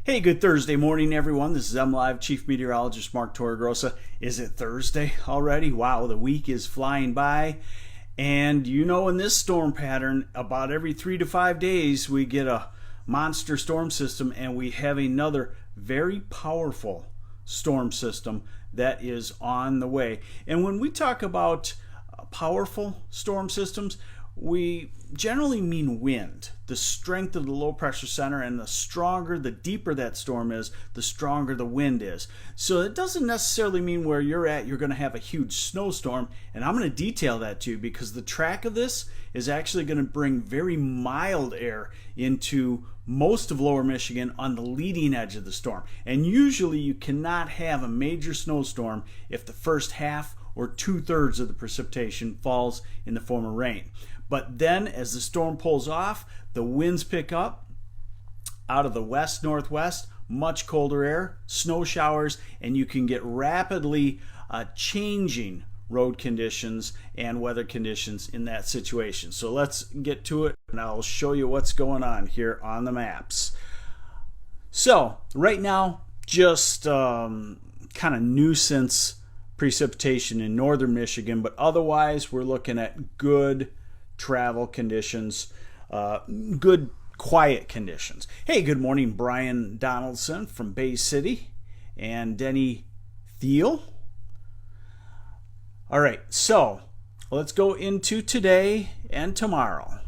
Hey, good Thursday morning, everyone. This is MLive Chief Meteorologist Mark Torregrossa. Is it Thursday already? Wow, the week is flying by. And you know, in this storm pattern, about every 3 to 5 days, we get a monster storm system, and we have another very powerful storm system that is on the way. And when we talk about powerful storm systems, we generally mean wind, the strength of the low pressure center, and the stronger, the deeper that storm is, the stronger the wind is. So it doesn't necessarily mean where you're at you're going to have a huge snowstorm, and I'm going to detail that to you because the track of this is actually going to bring very mild air into most of lower Michigan on the leading edge of the storm. And usually you cannot have a major snowstorm if the first half or 2/3 of the precipitation falls in the form of rain. But then as the storm pulls off, the winds pick up out of the west-northwest, much colder air, snow showers, and you can get rapidly changing road conditions and weather conditions in that situation. So let's get to it, and I'll show you what's going on here on the maps. So right now, just kind of nuisance precipitation in northern Michigan, but otherwise we're looking at good travel conditions, good quiet conditions. Hey, good morning, Brian Donaldson from Bay City and Denny Thiel. All right, so let's go into today and tomorrow.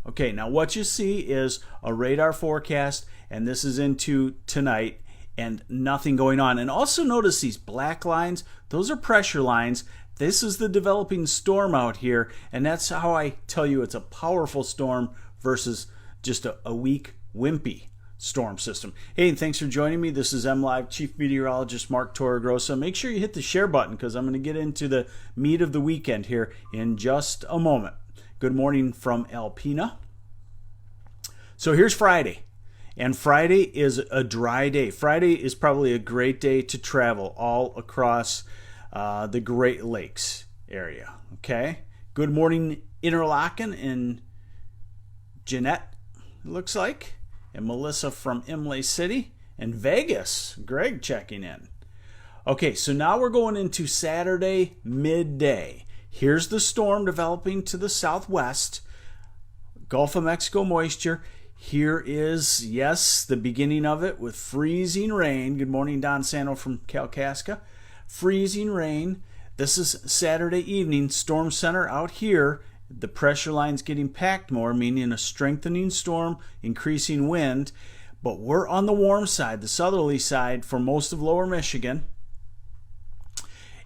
Okay, now what you see is a radar forecast, and this is into tonight, and nothing going on. And also notice these black lines, those are pressure lines. This is the developing storm out here, and that's how I tell you it's a powerful storm versus just a weak, wimpy storm system. Hey, and thanks for joining me. This is MLive Chief Meteorologist Mark Torregrossa. Make sure you hit the share button because I'm going to get into the meat of the weekend here in just a moment. Good morning from Alpena. So here's Friday. And Friday is a dry day. Friday is probably a great day to travel all across the Great Lakes area. Okay. Good morning, Interlaken, and Jeanette, it looks like, and Melissa from Imlay City, and Vegas. Greg checking in. Okay, so now we're going into Saturday midday. Here's the storm developing to the southwest. Gulf of Mexico moisture. Here is, yes, the beginning of it with freezing rain. Good morning, Don Sano from Kalkaska. Freezing rain. This is Saturday evening. Storm center out here. The pressure line's getting packed more, meaning a strengthening storm, increasing wind. But we're on the warm side, the southerly side for most of lower Michigan.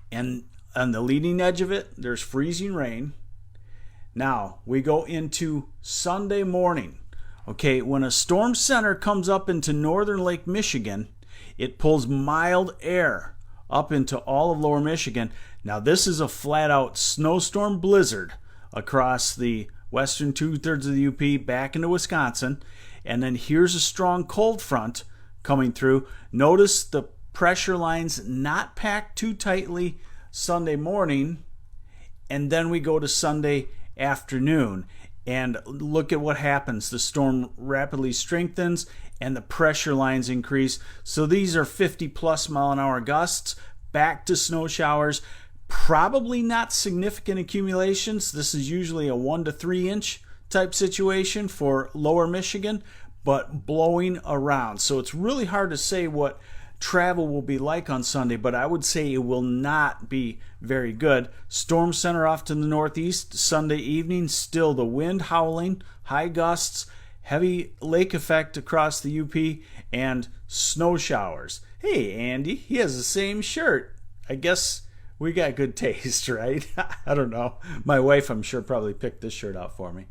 And on the leading edge of it, there's freezing rain. Now, we go into Sunday morning. Okay, when a storm center comes up into northern Lake Michigan, it pulls mild air up into all of lower Michigan. Now, this is a flat-out snowstorm blizzard across the western 2/3 of the UP back into Wisconsin. And then here's a strong cold front coming through. Notice the pressure lines not packed too tightly Sunday morning. And then we go to Sunday afternoon. And look at what happens. The storm rapidly strengthens and the pressure lines increase. So these are 50+ mile-an-hour gusts, back to snow showers. Probably not significant accumulations. This is usually a 1 to 3 inch type situation for lower Michigan, but blowing around. So it's really hard to say what travel will be like on Sunday, but I would say it will not be very good. Storm center off to the northeast. Sunday evening, still the wind howling, high gusts, heavy lake effect across the UP, and snow showers. Hey, Andy, he has the same shirt. I guess we got good taste, right? I don't know. My wife, I'm sure, probably picked this shirt out for me.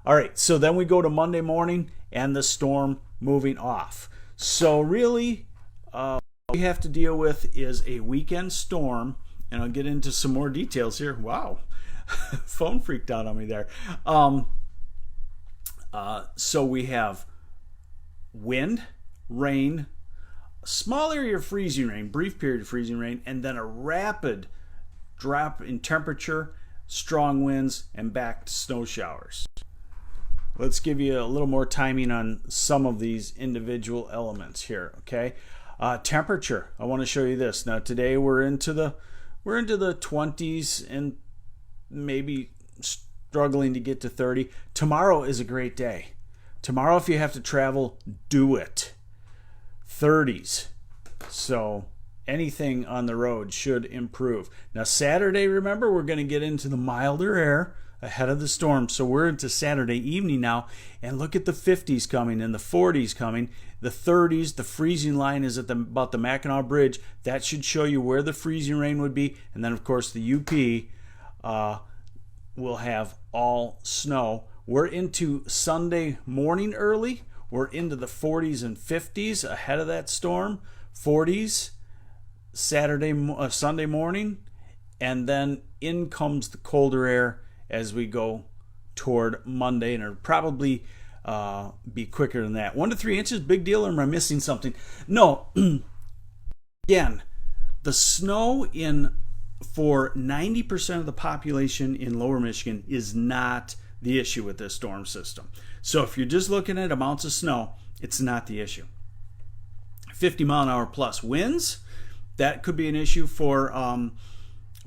All right, so then we go to Monday morning and the storm moving off. So really, what we have to deal with is a weekend storm, and I'll get into some more details here. Wow, phone freaked out on me there. So we have wind, rain, a small area of freezing rain, brief period of freezing rain, and then a rapid drop in temperature, strong winds, and back to snow showers. let's give you a little more timing on some of these individual elements here. Okay, temperature. I want to show you this. Now today we're into the 20s and maybe struggling to get to 30. Tomorrow is a great day. Tomorrow, if you have to travel, do it. 30s. So anything on the road should improve. Now Saturday, remember, we're going to get into the milder air ahead of the storm. So we're into Saturday evening now, and look at the 50s coming and the 40s coming. The 30s, the freezing line is at about the Mackinac Bridge. That should show you where the freezing rain would be. And then, of course, the UP will have all snow. We're into Sunday morning early. We're into the 40s and 50s ahead of that storm. 40s Sunday morning, and then in comes the colder air as we go toward Monday, and it'll probably be quicker than that. 1 to 3 inches, big deal, or am I missing something? No. Again, the snow for 90% of the population in Lower Michigan is not the issue with this storm system. So if you're just looking at amounts of snow, it's not the issue. 50-mile-an-hour plus winds, that could be an issue for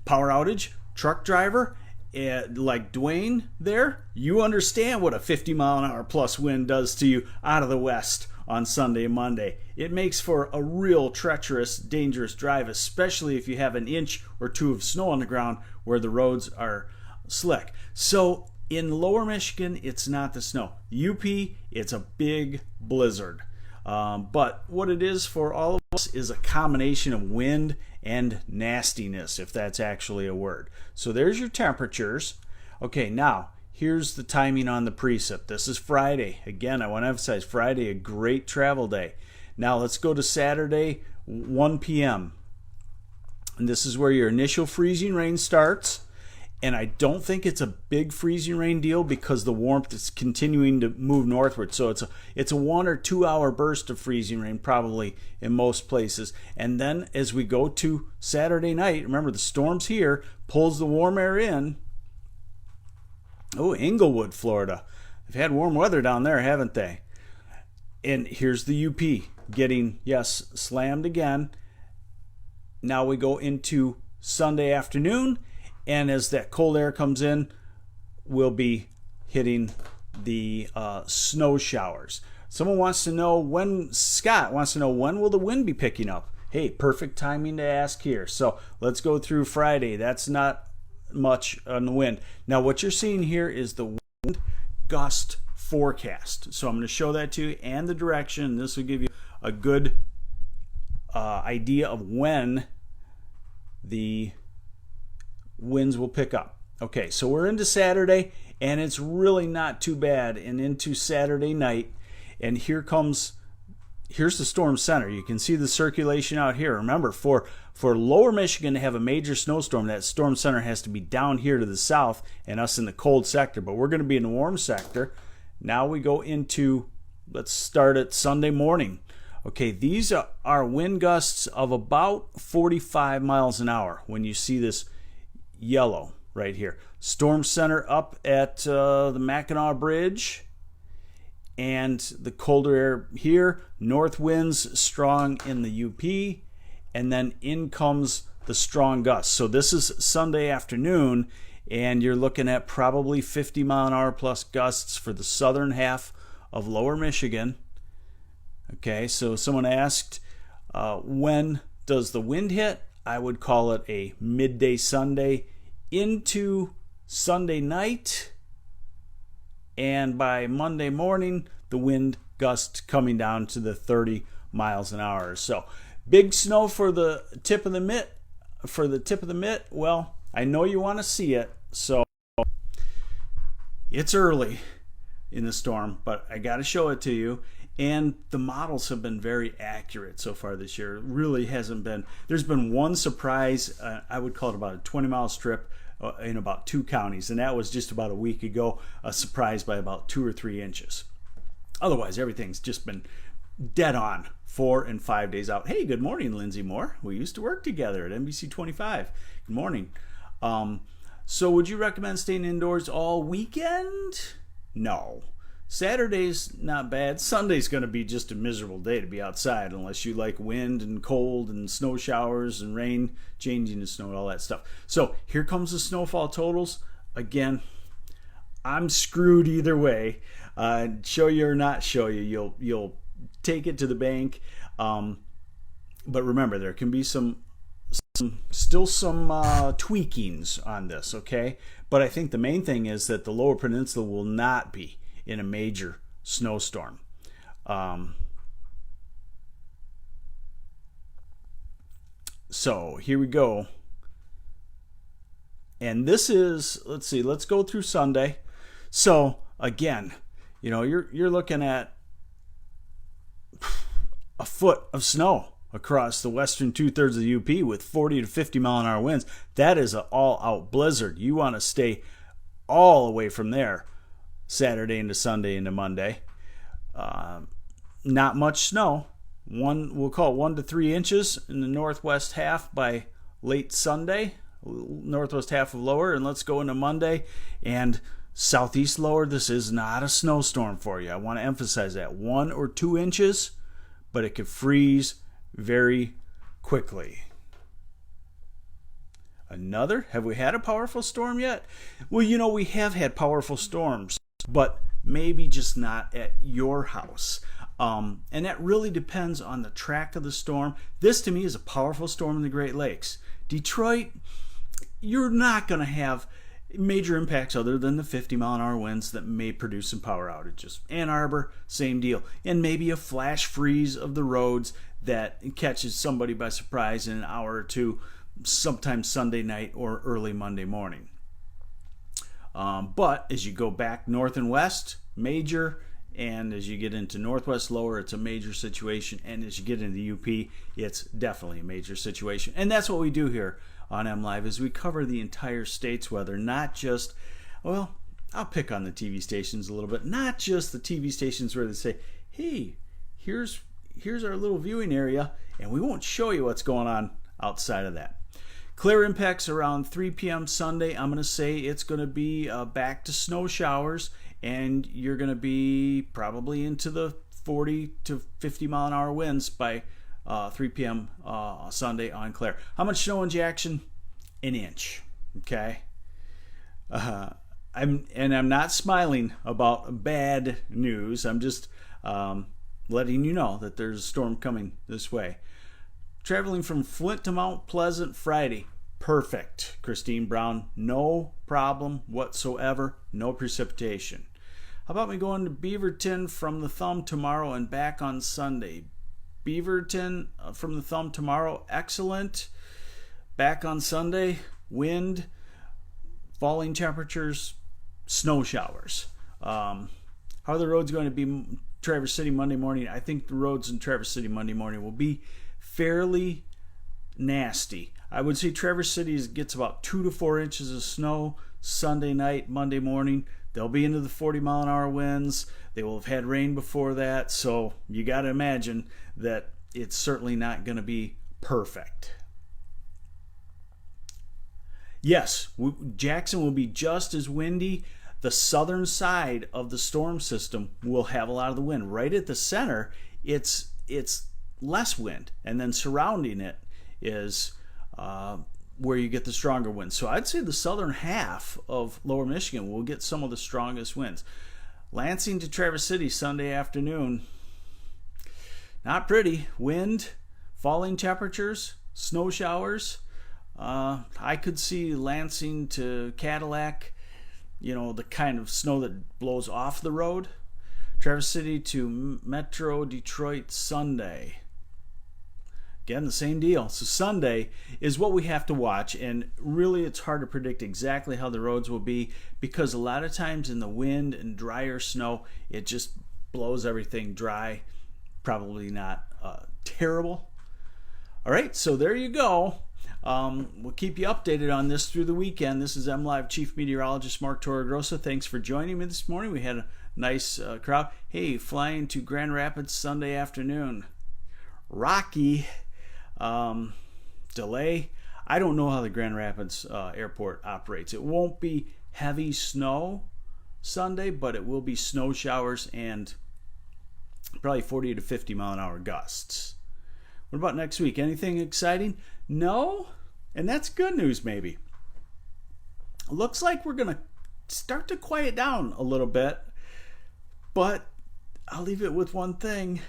power outage. Truck driver, like Dwayne there, you understand what a 50-mile-an-hour plus wind does to you out of the west on Sunday and Monday. It makes for a real treacherous, dangerous drive, especially if you have an inch or two of snow on the ground where the roads are slick. So in Lower Michigan, it's not the snow. UP, it's a big blizzard. But what it is for all of us is a combination of wind and nastiness, if that's actually a word. So there's your temperatures. Okay, now here's the timing on the precip. This is Friday. Again, I want to emphasize Friday, a great travel day. Now let's go to Saturday, 1 p.m. And this is where your initial freezing rain starts. And I don't think it's a big freezing rain deal because the warmth is continuing to move northward. So it's a 1 or 2 hour burst of freezing rain probably in most places. And then as we go to Saturday night, remember the storm's here, pulls the warm air in. Oh, Inglewood, Florida. They've had warm weather down there, haven't they? And here's the UP getting, yes, slammed again. Now we go into Sunday afternoon. And as that cold air comes in, we'll be hitting the snow showers. Someone wants to know Scott wants to know when will the wind be picking up? Hey, perfect timing to ask here. So let's go through Friday. That's not much on the wind. Now what you're seeing here is the wind gust forecast. So I'm going to show that to you and the direction. This will give you a good idea of when the winds will pick up. Okay, so we're into Saturday, and it's really not too bad, and into Saturday night, and here's the storm center. You can see the circulation out here. Remember, for Lower Michigan to have a major snowstorm, that storm center has to be down here to the south and us in the cold sector, but we're going to be in the warm sector. Now we go into, let's start at Sunday morning. Okay, these are wind gusts of about 45 miles an hour when you see this yellow right here. Storm center up at the Mackinac Bridge, and the colder air here. North winds strong in the UP, and then in comes the strong gusts. So this is Sunday afternoon, and you're looking at probably 50-mile-an-hour plus gusts for the southern half of Lower Michigan. Okay, so someone asked, when does the wind hit? I would call it a midday Sunday into Sunday night, and by Monday morning, the wind gust coming down to the 30 miles an hour. So big snow for the tip of the mitt. Well, I know you want to see it, so it's early in the storm, but I got to show it to you. And the models have been very accurate so far this year. It really hasn't been. There's been one surprise, I would call it about a 20-mile strip in about 2 counties, and that was just about a week ago, a surprise by about 2 or 3 inches. Otherwise, everything's just been dead on 4 and 5 days out. Hey, good morning, Lindsay Moore. We used to work together at NBC 25. Good morning. So would you recommend staying indoors all weekend? No. Saturday's not bad. Sunday's going to be just a miserable day to be outside unless you like wind and cold and snow showers and rain changing to snow and all that stuff. So here comes the snowfall totals. Again, I'm screwed either way. Show you or not show you, you'll take it to the bank. But remember, there can be still some tweakings on this, okay? But I think the main thing is that the Lower Peninsula will not be in a major snowstorm. So here we go. And this is, let's go through Sunday. So again, you're looking at a foot of snow across the western 2/3 of the UP with 40 to 50 mile an hour winds. That is an all-out blizzard. You want to stay all away from there Saturday into Sunday into Monday. Not much snow. We'll call it 1 to 3 inches in the northwest half by late Sunday, northwest half of lower, and let's go into Monday and southeast lower. This is not a snowstorm for you. I want to emphasize that. 1 or 2 inches, but it could freeze very quickly. Have we had a powerful storm yet? Well, we have had powerful storms, but maybe just not at your house. And that really depends on the track of the storm. This to me is a powerful storm in the Great Lakes. Detroit, you're not going to have major impacts other than the 50 mile an hour winds that may produce some power outages. Ann Arbor, same deal. And maybe a flash freeze of the roads that catches somebody by surprise in an hour or two, sometime Sunday night or early Monday morning. But as you go back north and west, major, and as you get into northwest lower, it's a major situation, and as you get into the UP, it's definitely a major situation. And that's what we do here on MLive, is we cover the entire state's weather, not just, well, I'll pick on the TV stations a little bit, not just the TV stations where they say, hey, here's our little viewing area, and we won't show you what's going on outside of that. Clear impacts around 3 p.m. Sunday. I'm going to say it's going to be back to snow showers, and you're going to be probably into the 40 to 50 mile an hour winds by 3 p.m. Sunday on Clare. How much snow in Jackson? An inch. Okay. I'm not smiling about bad news. I'm just letting you know that there's a storm coming this way. Traveling from Flint to Mount Pleasant Friday. Perfect, Christine Brown. No problem whatsoever. No precipitation. How about me going to Beaverton from the Thumb tomorrow and back on Sunday? Beaverton from the Thumb tomorrow. Excellent. Back on Sunday. Wind, falling temperatures, snow showers. How are the roads going to be Traverse City Monday morning? I think the roads in Traverse City Monday morning will be fairly nasty. I would say Traverse City gets about 2 to 4 inches of snow Sunday night, Monday morning. They'll be into the 40 mile an hour winds. They will have had rain before that, so you got to imagine that it's certainly not going to be perfect. Yes, Jackson will be just as windy. The southern side of the storm system will have a lot of the wind. Right at the center, it's less wind, and then surrounding it is where you get the stronger winds. So I'd say the southern half of lower Michigan will get some of the strongest winds. Lansing to Traverse City Sunday afternoon, not pretty. Wind, falling temperatures, snow showers. I could see Lansing to Cadillac, the kind of snow that blows off the road. Traverse City to Metro Detroit Sunday. Again, the same deal. So Sunday is what we have to watch, and really it's hard to predict exactly how the roads will be, because a lot of times in the wind and drier snow, it just blows everything dry. Probably not terrible. All right, so there you go. We'll keep you updated on this through the weekend. This is MLive Chief Meteorologist Mark Torregrossa. Thanks for joining me this morning. We had a nice crowd. Hey, flying to Grand Rapids Sunday afternoon. Rocky. Delay. I don't know how the Grand Rapids airport operates. It won't be heavy snow Sunday, but it will be snow showers and probably 40 to 50 mile an hour gusts. What about next week? Anything exciting? No? And that's good news, maybe. Looks like we're going to start to quiet down a little bit, but I'll leave it with one thing.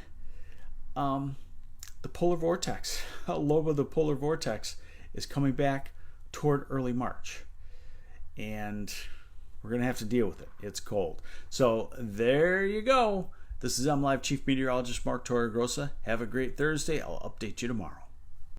The polar vortex, a low of the polar vortex is coming back toward early March. And we're going to have to deal with it. It's cold. So there you go. This is MLive Chief Meteorologist Mark Torregrossa. Have a great Thursday. I'll update you tomorrow.